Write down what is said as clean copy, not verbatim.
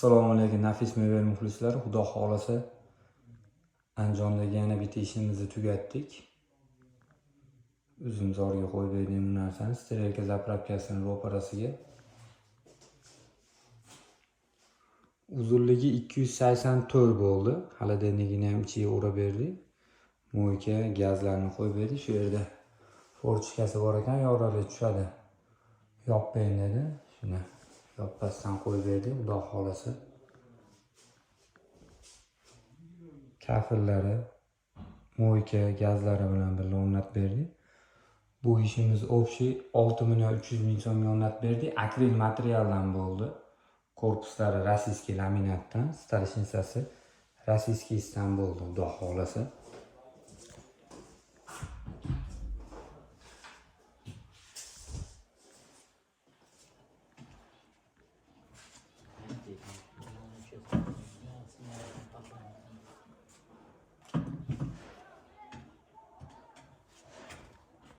Assalomu alaykum nafis meva muxlislari, xudo xolasa Anjondagi yana bitta ishimizni tugatdik. Uzumzorga qo'yib berdik bu narsani, sterelka zapravkasining ro'parasiga. Uzunligi 284 bo'ldi. Hali denigini ham ichiga o'rab berdik. Mo'yka gazlarni qo'yib berdik. Shu yerda forchkasi bor ekan, yorali tushadi. Yoping dedi. Shuni yoppasdan qo'yib berdik, xudo xolasa. Kafillari, mo'yka gazlari bilan birga o'rnatib berdik. Bu ishimiz общий 6.300.000 so'mga o'rnatib berdik. Akril materialdan bo'ldi. Korpuslari rossiyskiy laminatdan, starishinsasi rossiyskiysdan bo'ldi, xudo xolasa.